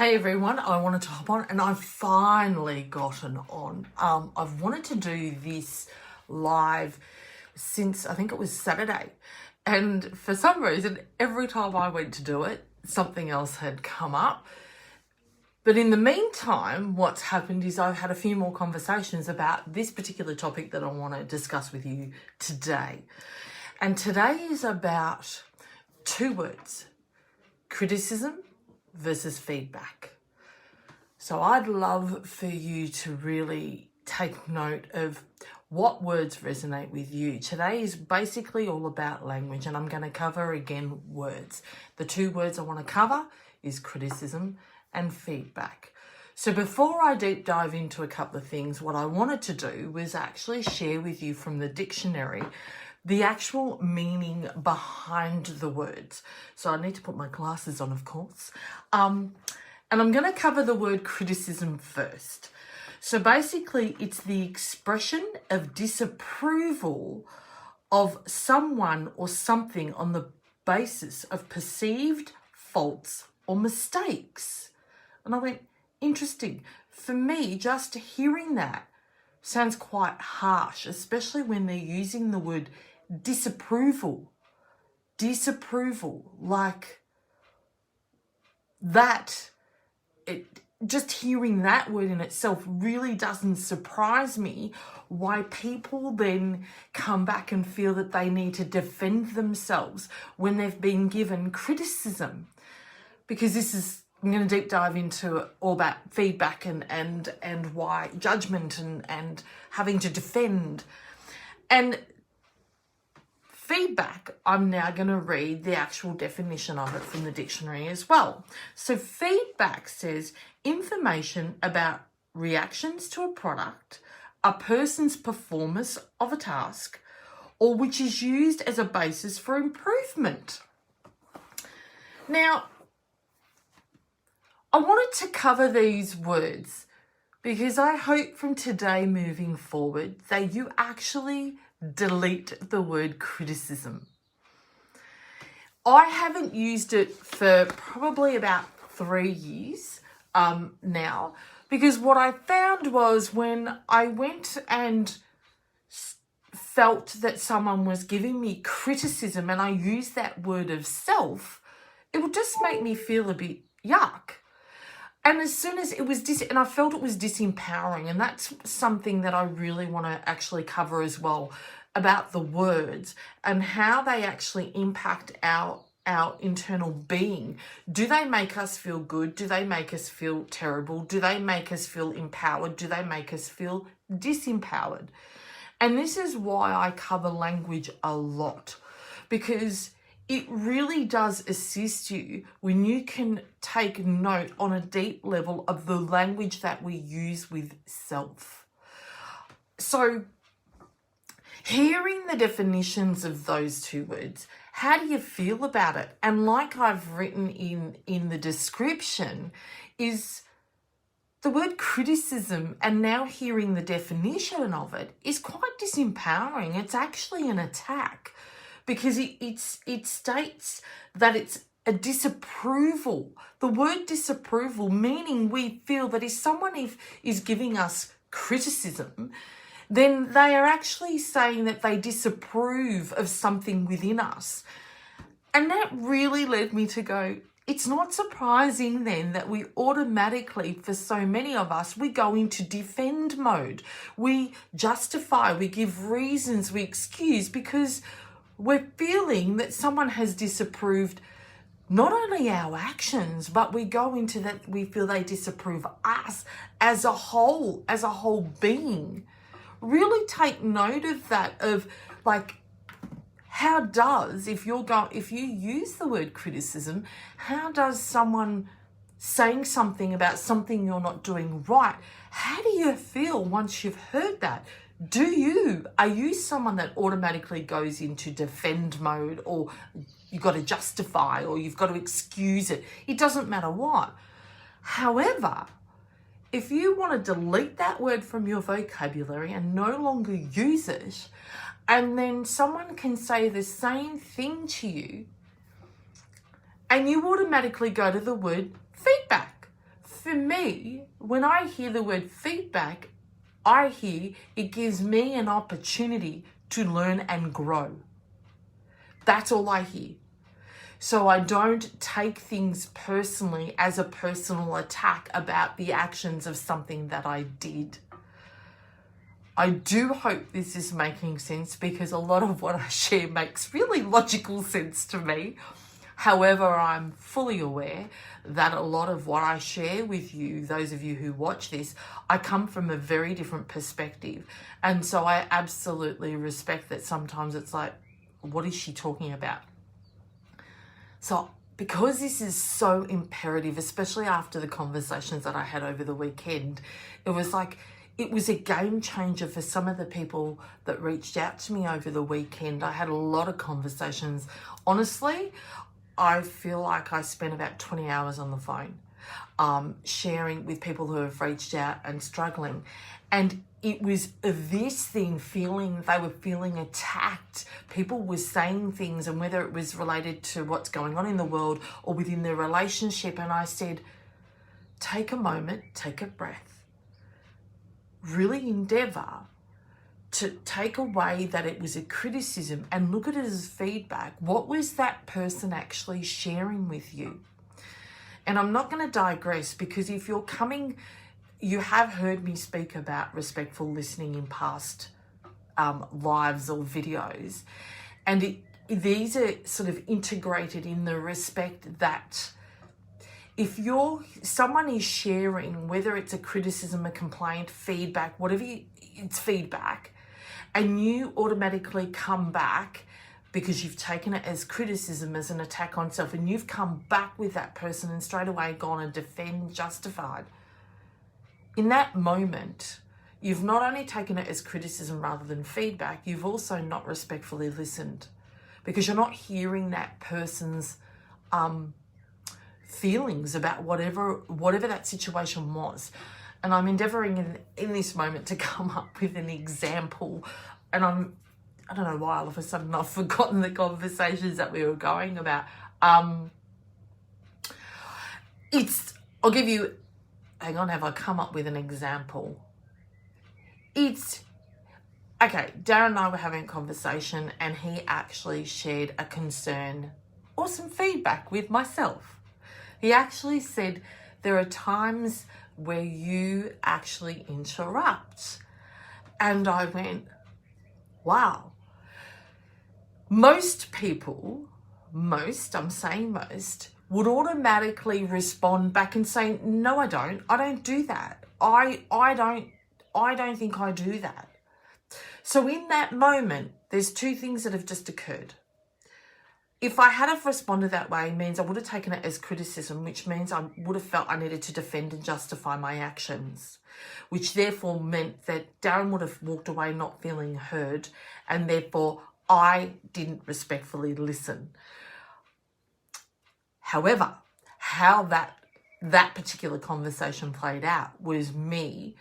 Hey everyone, I wanted to hop on and I've finally gotten on. I've wanted to do this live since I think it was Saturday. And for some reason, every time I went to do it, something else had come up. But in the meantime, what's happened is I've had a few more conversations about this particular topic that I want to discuss with you today. And today is about two words: criticism versus feedback. So I'd love for you to really take note of what words resonate with you. Today is basically all about language, and I'm going to cover again words. The two words I want to cover is criticism and feedback. So before I deep dive into a couple of things, what I wanted to do was actually share with you from the dictionary the actual meaning behind the words. So I need to put my glasses on, of course. And I'm going to cover the word criticism first. So basically, it's the expression of disapproval of someone or something on the basis of perceived faults or mistakes. And I went, interesting. For me, just hearing that sounds quite harsh, especially when they're using the word disapproval. Disapproval, like that. Just hearing that word in itself really doesn't surprise me why people then come back and feel that they need to defend themselves when they've been given criticism. Because I'm going to deep dive into all about feedback and why judgment and having to defend. And feedback, I'm now going to read the actual definition of it from the dictionary as well. So feedback says information about reactions to a product, a person's performance of a task, or which is used as a basis for improvement. Now, I wanted to cover these words because I hope from today moving forward that you actually delete the word criticism. I haven't used it for probably about 3 years now, because what I found was when I went and felt that someone was giving me criticism and I used that word of self, it would just make me feel a bit yuck. And as soon as it was and I felt it was disempowering, and that's something that I really want to actually cover as well, about the words and how they actually impact our internal being. Do they make us feel good? Do they make us feel terrible? Do they make us feel empowered? Do they make us feel disempowered? And this is why I cover language a lot, because it really does assist you when you can take note on a deep level of the language that we use with self. So hearing the definitions of those two words, how do you feel about it? And like I've written in the description, is the word criticism, and now hearing the definition of it, is quite disempowering. It's actually an attack, because it states that it's a disapproval. The word disapproval, meaning we feel that if someone is giving us criticism, then they are actually saying that they disapprove of something within us. And that really led me to go, it's not surprising then that we automatically, for so many of us, we go into defend mode. We justify, we give reasons, we excuse, because we're feeling that someone has disapproved not only our actions, but we go into that, we feel they disapprove us as a whole being. Really take note of that, of like, how does, if you use the word criticism, how does someone saying something about something you're not doing right, how do you feel once you've heard that? Are you someone that automatically goes into defend mode, or you've got to justify, or you've got to excuse it? It doesn't matter what. However, if you want to delete that word from your vocabulary and no longer use it, and then someone can say the same thing to you, and you automatically go to the word feedback, for me, when I hear the word feedback, I hear it gives me an opportunity to learn and grow. That's all I hear. So I don't take things personally as a personal attack about the actions of something that I did. I do hope this is making sense, because a lot of what I share makes really logical sense to me. However, I'm fully aware that a lot of what I share with you, those of you who watch this, I come from a very different perspective. And so I absolutely respect that sometimes it's like, what is she talking about? So because this is so imperative, especially after the conversations that I had over the weekend, it was a game changer for some of the people that reached out to me over the weekend. I had a lot of conversations. Honestly, I feel like I spent about 20 hours on the phone sharing with people who have reached out and struggling. And it was this thing, they were feeling attacked. People were saying things, and whether it was related to what's going on in the world or within their relationship. And I said, take a moment, take a breath, really endeavor to take away that it was a criticism and look at it as feedback. What was that person actually sharing with you? And I'm not going to digress, because if you're coming, you have heard me speak about respectful listening in past lives or videos. And these are sort of integrated in the respect that if someone is sharing, whether it's a criticism, a complaint, feedback, whatever, it's feedback, and you automatically come back because you've taken it as criticism, as an attack on self, and you've come back with that person and straight away gone and defend, justified. In that moment, you've not only taken it as criticism rather than feedback, you've also not respectfully listened, because you're not hearing that person's feelings about whatever that situation was. And I'm endeavoring in this moment to come up with an example, and I don't know why all of a sudden I've forgotten the conversations that we were going about. I'll give you, hang on, have I come up with an example? Okay, Darren and I were having a conversation, and he actually shared a concern or some feedback with myself. He actually said, there are times where you actually interrupt. And I went, wow. Most people, I'm saying most, would automatically respond back and say, no, I don't do that. I don't think I do that. So in that moment, there's two things that have just occurred. If I had have responded that way, it means I would have taken it as criticism, which means I would have felt I needed to defend and justify my actions, which therefore meant that Darren would have walked away not feeling heard, and therefore I didn't respectfully listen. However, how that particular conversation played out was me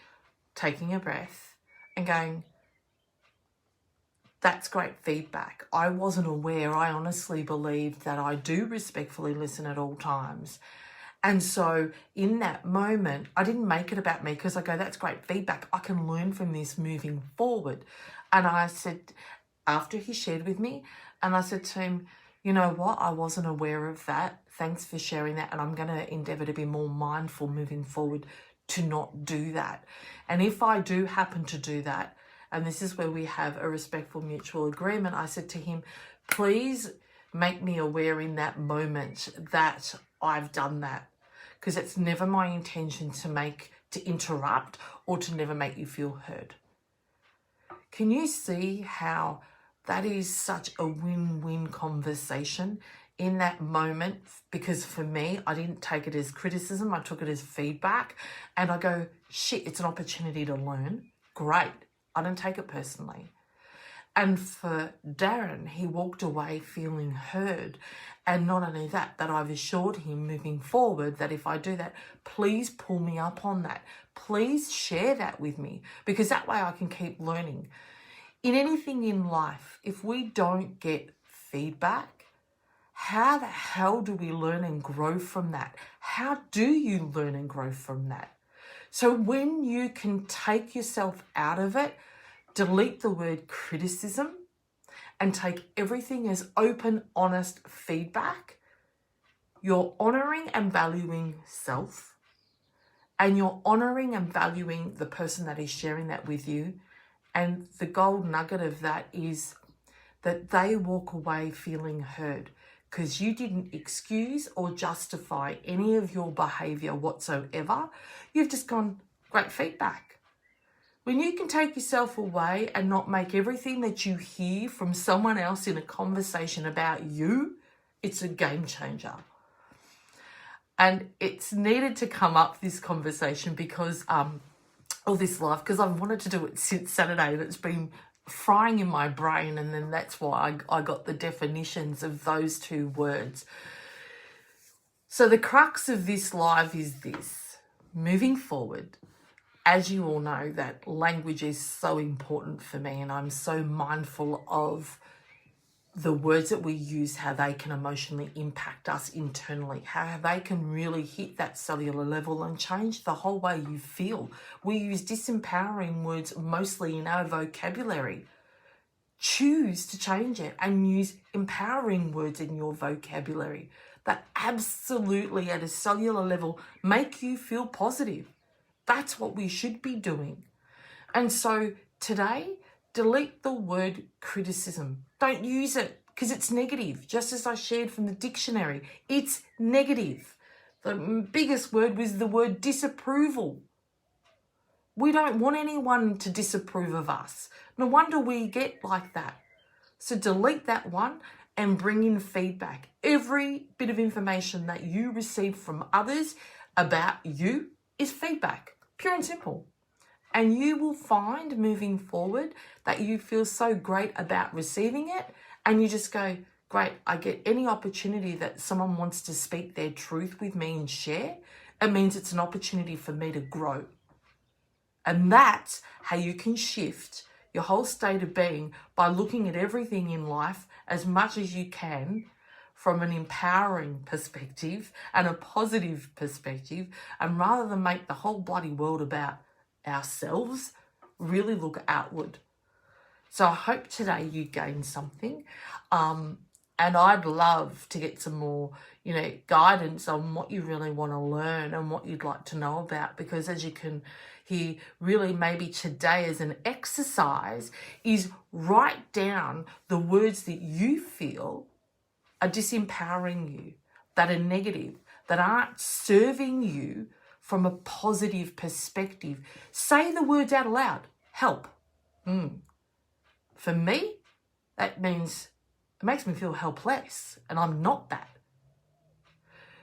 taking a breath and going, that's great feedback. I wasn't aware. I honestly believed that I do respectfully listen at all times. And so in that moment, I didn't make it about me, because I go, that's great feedback. I can learn from this moving forward. And I said, after he shared with me, and I said to him, you know what? I wasn't aware of that. Thanks for sharing that. And I'm going to endeavour to be more mindful moving forward to not do that. And if I do happen to do that, and this is where we have a respectful mutual agreement, I said to him, please make me aware in that moment that I've done that, because it's never my intention to interrupt or to never make you feel heard. Can you see how that is such a win-win conversation in that moment? Because for me, I didn't take it as criticism. I took it as feedback, and I go, shit, it's an opportunity to learn. Great. I don't take it personally. And for Darren, he walked away feeling heard. And not only that, that I've assured him moving forward that if I do that, please pull me up on that. Please share that with me, because that way I can keep learning. In anything in life, if we don't get feedback, how the hell do we learn and grow from that? How do you learn and grow from that? So when you can take yourself out of it, delete the word criticism and take everything as open, honest feedback, you're honouring and valuing self, and you're honouring and valuing the person that is sharing that with you. And the gold nugget of that is that they walk away feeling heard because you didn't excuse or justify any of your behaviour whatsoever. You've just gone, great feedback. When you can take yourself away and not make everything that you hear from someone else in a conversation about you, it's a game changer. And it's needed to come up, this conversation, because, or this live, because I've wanted to do it since Saturday and it's been frying in my brain, and then that's why I got the definitions of those two words. So the crux of this live is this: moving forward, as you all know, that language is so important for me, and I'm so mindful of the words that we use, how they can emotionally impact us internally, how they can really hit that cellular level and change the whole way you feel. We use disempowering words mostly in our vocabulary. Choose to change it and use empowering words in your vocabulary that absolutely at a cellular level make you feel positive. That's what we should be doing. And so today, delete the word criticism. Don't use it because it's negative. Just as I shared from the dictionary, it's negative. The biggest word was the word disapproval. We don't want anyone to disapprove of us. No wonder we get like that. So delete that one and bring in feedback. Every bit of information that you receive from others about you is feedback, pure and simple. And you will find moving forward that you feel so great about receiving it, and you just go, great, I get any opportunity that someone wants to speak their truth with me and share. It means it's an opportunity for me to grow. And that's how you can shift your whole state of being, by looking at everything in life as much as you can from an empowering perspective and a positive perspective, and rather than make the whole bloody world about ourselves, really look outward. So I hope today you gained something, and I'd love to get some more guidance on what you really want to learn and what you'd like to know about, because as you can hear, really maybe today as an exercise is write down the words that you feel are disempowering you, that are negative, that aren't serving you from a positive perspective. Say the words out aloud. Help. For me, that means it makes me feel helpless, and I'm not that.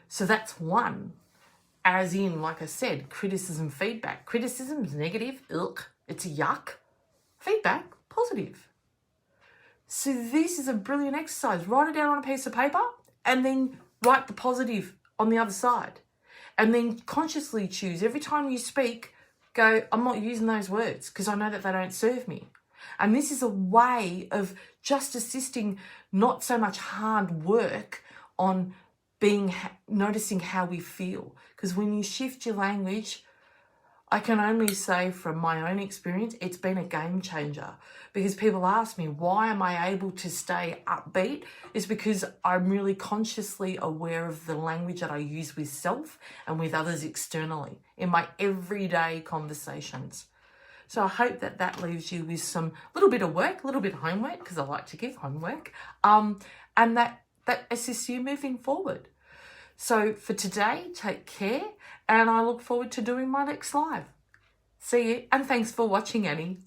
So that's one. As in, like I said, criticism, feedback. Criticism is negative, it's a yuck. Feedback, positive. So this is a brilliant exercise. Write it down on a piece of paper and then write the positive on the other side. And then consciously choose every time you speak, go, I'm not using those words because I know that they don't serve me. And this is a way of just assisting, not so much hard work on noticing how we feel. Because when you shift your language, I can only say from my own experience, it's been a game changer. Because people ask me, why am I able to stay upbeat? It's because I'm really consciously aware of the language that I use with self and with others externally in my everyday conversations. So I hope that that leaves you with some little bit of work, a little bit of homework, because I like to give homework, and that assists you moving forward. So for today, take care, and I look forward to doing my next live. See you, and thanks for watching, Annie.